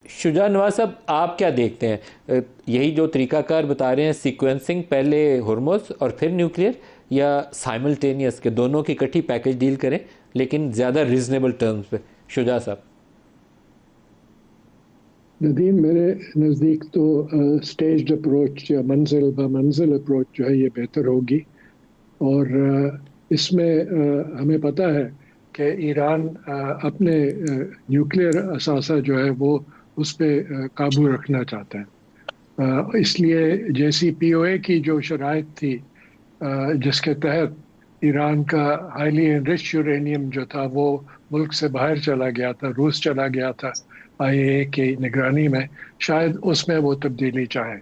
شجاع نواز صاحب، آپ کیا دیکھتے ہیں؟ یہی جو طریقہ کار بتا رہے ہیں، سیکوینسنگ، پہلے ہرمز اور پھر نیوکلیئر، یا سائملٹینیس کے دونوں کی کٹھی پیکج ڈیل کریں لیکن زیادہ ریزنیبل ٹرمز پہ؟ شجاع صاحب۔ ندیم، میرے نزدیک تو اسٹیجڈ اپروچ یا منزل بہ منزل اپروچ جو ہے یہ بہتر ہوگی، اور اس میں ہمیں پتہ ہے کہ ایران اپنے نیوکلیئر اثاثہ جو ہے وہ اس پہ قابو رکھنا چاہتا ہے۔ اس لیے جے سی پی او اے کی جو شرائط تھی، جس کے تحت ایران کا ہائیلی انرچ یورینیم جو تھا وہ ملک سے باہر چلا گیا تھا، روس چلا گیا تھا آئی اے کی نگرانی میں، شاید اس میں وہ تبدیلی چاہیں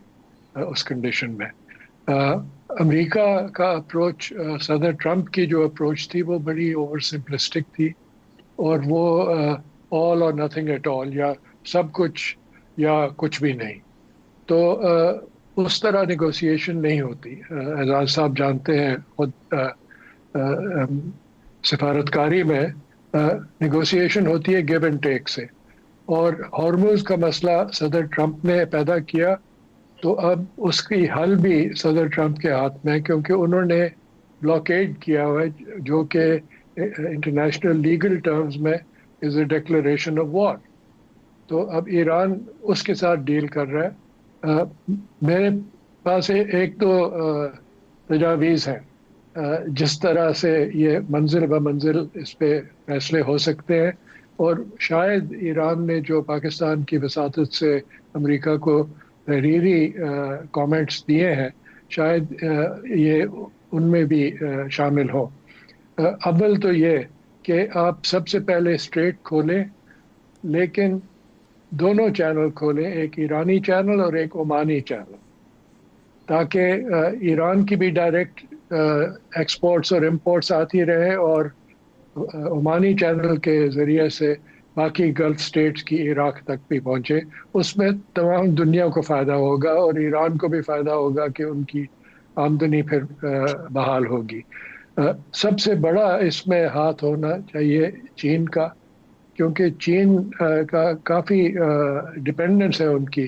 اس کنڈیشن میں۔ امریکہ کا اپروچ، صدر ٹرمپ کی جو اپروچ تھی وہ بڑی اوور سمپلسٹک تھی، اور وہ آل اور نتھنگ ایٹ آل، یا سب کچھ یا کچھ بھی نہیں۔ تو اس طرح نیگوسیشن نہیں ہوتی۔ اعزاز صاحب جانتے ہیں خود، سفارتکاری میں نیگوسیشن ہوتی ہے گیو اینڈ ٹیک سے، اور ہارموز کا مسئلہ صدر ٹرمپ نے پیدا کیا، تو اب اس کی حل بھی صدر ٹرمپ کے ہاتھ میں، کیونکہ انہوں نے بلاکیڈ کیا ہوا ہے، جو کہ انٹرنیشنل لیگل ٹرمز میں از اے ڈکلیریشن آف وار۔ تو اب ایران اس کے ساتھ ڈیل کر رہا ہے۔ میرے پاس ایک تو تجاویز ہیں جس طرح سے یہ منزل بہ منزل اس پہ فیصلے ہو سکتے ہیں، اور شاید ایران نے جو پاکستان کی وساطت سے امریکہ کو تحریری کامنٹس دیے ہیں، شاید یہ ان میں بھی شامل ہو۔ اول تو یہ کہ آپ سب سے پہلے اسٹریٹ کھولیں، لیکن دونوں چینل کھولیں، ایک ایرانی چینل اور ایک عمانی چینل، تاکہ ایران کی بھی ڈائریکٹ ایکسپورٹس اور امپورٹس آتی رہے، اور عمانی چینل کے ذریعے سے باقی گلف سٹیٹس کی عراق تک بھی پہنچے۔ اس میں تمام دنیا کو فائدہ ہوگا، اور ایران کو بھی فائدہ ہوگا کہ ان کی آمدنی پھر بحال ہوگی۔ سب سے بڑا اس میں ہاتھ ہونا چاہیے چین کا، کیونکہ چین کا کافی ڈپینڈنس ہے ان کی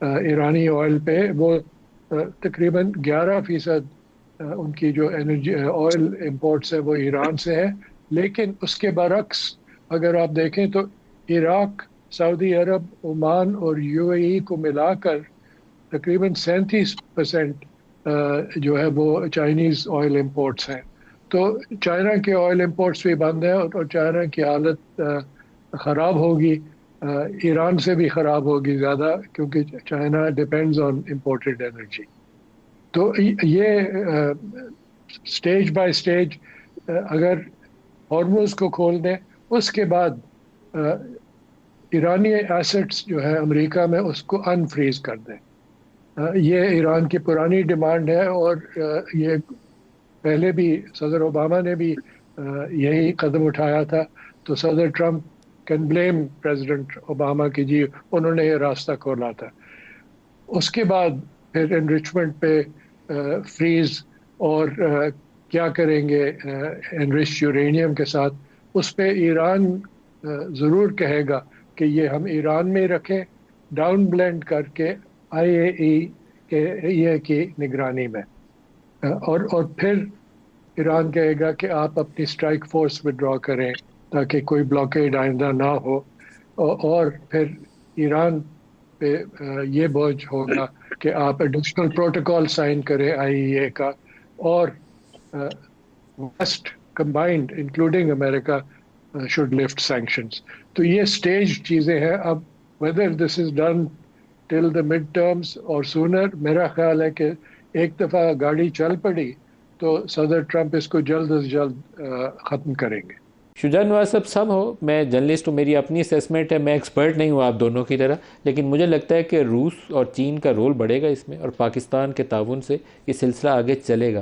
ایرانی آئل پہ۔ وہ تقریباً 11% ان کی جو انرجی آئل امپورٹس ہے وہ ایران سے ہے، لیکن اس کے برعکس اگر آپ دیکھیں تو عراق، سعودی عرب، عمان اور یو اے ای کو ملا کر تقریباً 37% جو ہے وہ چائنیز آئل امپورٹس ہیں۔ تو چائنا کے آئل امپورٹس بھی بند ہیں، اور چائنا کی حالت خراب ہوگی، ایران سے بھی خراب ہوگی زیادہ، کیونکہ China depends on imported energy. تو یہ سٹیج بائی سٹیج اگر ہارموز کو کھول دیں، اس کے بعد ایرانی ایسٹس جو ہے امریکہ میں اس کو انفریز کر دیں۔ یہ ایران کی پرانی ڈیمانڈ ہے، اور یہ پہلے بھی صدر اوباما نے بھی یہی قدم اٹھایا تھا، تو صدر Trump can blame president Obama کی جی انہوں نے یہ راستہ کھولا تھا۔ اس کے بعد پھر انرچمنٹ پہ فریز اور کیا کریں گے انرچ یورینیم کے ساتھ، اس پہ ایران ضرور کہے گا کہ یہ ہم ایران میں رکھیں، ڈاؤن بلینڈ کر کے آئی اے ای کی نگرانی میں، اور پھر ایران کہے گا کہ آپ اپنی اسٹرائک فورس ودرا کریں تاکہ کوئی بلاکیڈ آئندہ نہ ہو، اور پھر ایران پہ یہ بوجھ ہوگا کہ آپ ایڈیشنل پروٹوکول سائن کریں آئی اے کا، اور ویسٹ کمبائنڈ انکلوڈنگ امریکہ should lift sanctions۔ تو یہ سٹیج چیزیں ہیں۔ اب whether this is done till the mid terms or sooner، میرا خیال ہے کہ ایک دفعہ گاڑی چل پڑی تو صدر ٹرمپ اس کو جلد از جلد ختم کریں گے۔ شجاع نواز صاحب، سب ہو، میں جرنلسٹ ہوں، میری اپنی اسیسمنٹ ہے، میں ایکسپرٹ نہیں ہوں آپ دونوں کی طرح، لیکن مجھے لگتا ہے کہ روس اور چین کا رول بڑھے گا اس میں، اور پاکستان کے تعاون سے یہ سلسلہ آگے چلے گا،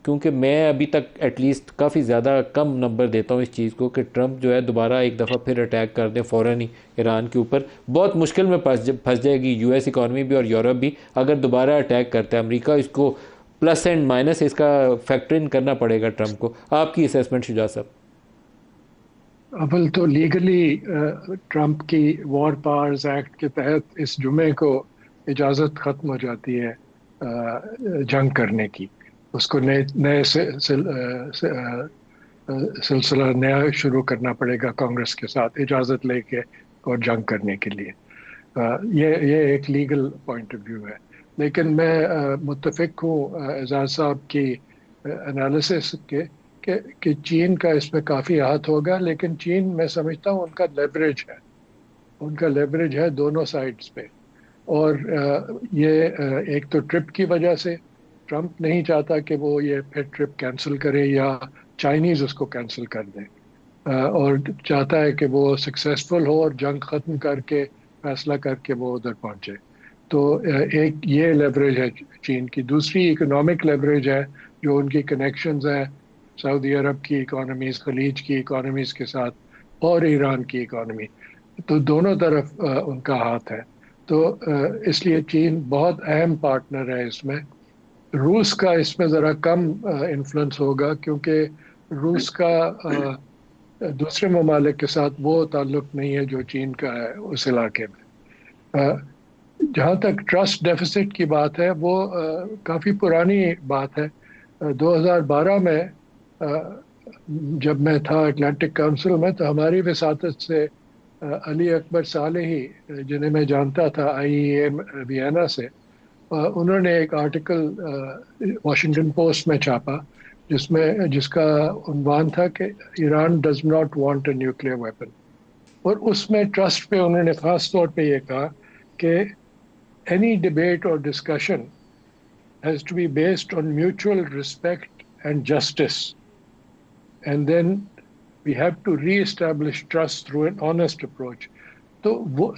کیونکہ میں ابھی تک ایٹ لیسٹ کافی زیادہ کم نمبر دیتا ہوں اس چیز کو کہ ٹرمپ جو ہے دوبارہ ایک دفعہ پھر اٹیک کر دیں فوراً ہی ایران کے اوپر۔ بہت مشکل میں پھنس جائے گی یو ایس اکانومی بھی اور یورپ بھی اگر دوبارہ اٹیک کرتا ہے امریکہ۔ اس کو پلس اینڈ مائنس اس کا فیکٹر ان کرنا پڑے گا ٹرمپ کو۔ آپ کی اسیسمنٹ شجاع صاحب؟ اول تو لیگلی ٹرمپ کی وار پاورز ایکٹ کے تحت اس جمعے کو اجازت ختم ہو جاتی ہے جنگ کرنے کی. اس کو نئے نئے سلسلہ نیا شروع کرنا پڑے گا کانگریس کے ساتھ اجازت لے کے اور جنگ کرنے کے لیے. یہ ایک لیگل پوائنٹ آف ویو ہے. لیکن میں متفق ہوں اعزاز صاحب کی انالیسس کے کہ چین کا اس میں کافی ہاتھ ہوگا. لیکن چین میں سمجھتا ہوں ان کا لیوریج ہے. ان کا لیوریج ہے دونوں سائڈز پہ. اور یہ ایک تو ٹرپ کی وجہ سے ٹرمپ نہیں چاہتا کہ وہ یہ پھر ٹرپ کینسل کرے یا چائنیز اس کو کینسل کر دیں. اور چاہتا ہے کہ وہ سکسیسفل ہو اور جنگ ختم کر کے فیصلہ کر کے وہ ادھر پہنچے. تو ایک یہ لیوریج ہے چین کی. دوسری اکنامک لیوریج ہے جو ان کی کنیکشنز ہیں سعودی عرب کی اکانومیز، خلیج کی اکانومیز کے ساتھ اور ایران کی اکانومی. تو دونوں طرف ان کا ہاتھ ہے. تو اس لیے چین بہت اہم پارٹنر ہے اس میں. روس کا اس میں ذرا کم انفلوئنس ہوگا کیونکہ روس کا دوسرے ممالک کے ساتھ وہ تعلق نہیں ہے جو چین کا ہے اس علاقے میں. جہاں تک ٹرسٹ ڈیفیسٹ کی بات ہے وہ کافی پرانی بات ہے. 2012 میں جب میں تھا اٹلانٹک کونسل میں تو ہماری وساطت سے علی اکبر صالحی جنہیں میں جانتا تھا IEA وینا سے، انہوں نے ایک آرٹیکل واشنگٹن پوسٹ میں چھاپا جس کا عنوان تھا کہ Iran does not want a nuclear weapon. اور اس میں ٹرسٹ پہ انہوں نے خاص طور پہ یہ کہا کہ any debate or discussion has to be based on mutual respect and justice. And then we have to re-establish trust through an honest approach. So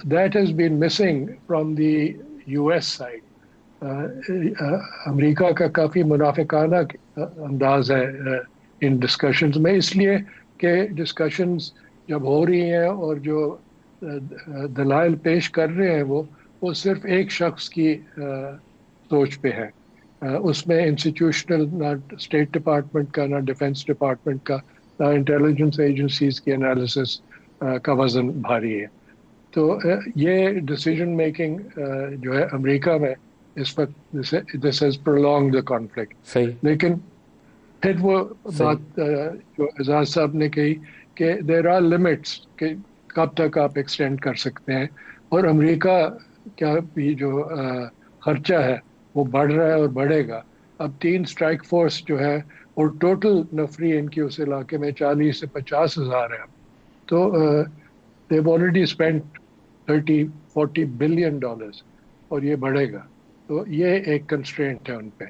that has been missing from the US side. امریکہ کا کافی منافقانہ انداز ہے ان discussions میں، اس لیے کہ discussions جب ہو رہی ہیں اور جو دلائل پیش کر رہے ہیں وہ صرف ایک شخص کی سوچ پہ ہے. اس میں انسٹیٹیوشنل نہ اسٹیٹ ڈپارٹمنٹ کا، نہ ڈیفنس ڈپارٹمنٹ کا، نہ انٹیلیجنس ایجنسیز کی انالیسس کا وزن بھاری ہے. تو یہ ڈسیزن میکنگ جو ہے امریکہ میں اس وقت this has prolonging the conflict. صحیح. لیکن پھر وہ بات جو اعزاز صاحب نے کہی کہ دیر آر لمٹس کہ کب تک آپ ایکسٹینڈ کر سکتے ہیں. اور امریکہ کا بھی جو خرچہ ہے وہ بڑھ رہا ہے اور بڑھے گا. اب 3 اسٹرائک فورس جو ہے اور ٹوٹل نفری ان کی اس علاقے میں 40 سے 50 ہزار ہے. تو they've already spent 30-40 billion dollars اور یہ بڑھے گا. تو یہ ایک کنسٹرینٹ ہے ان پہ.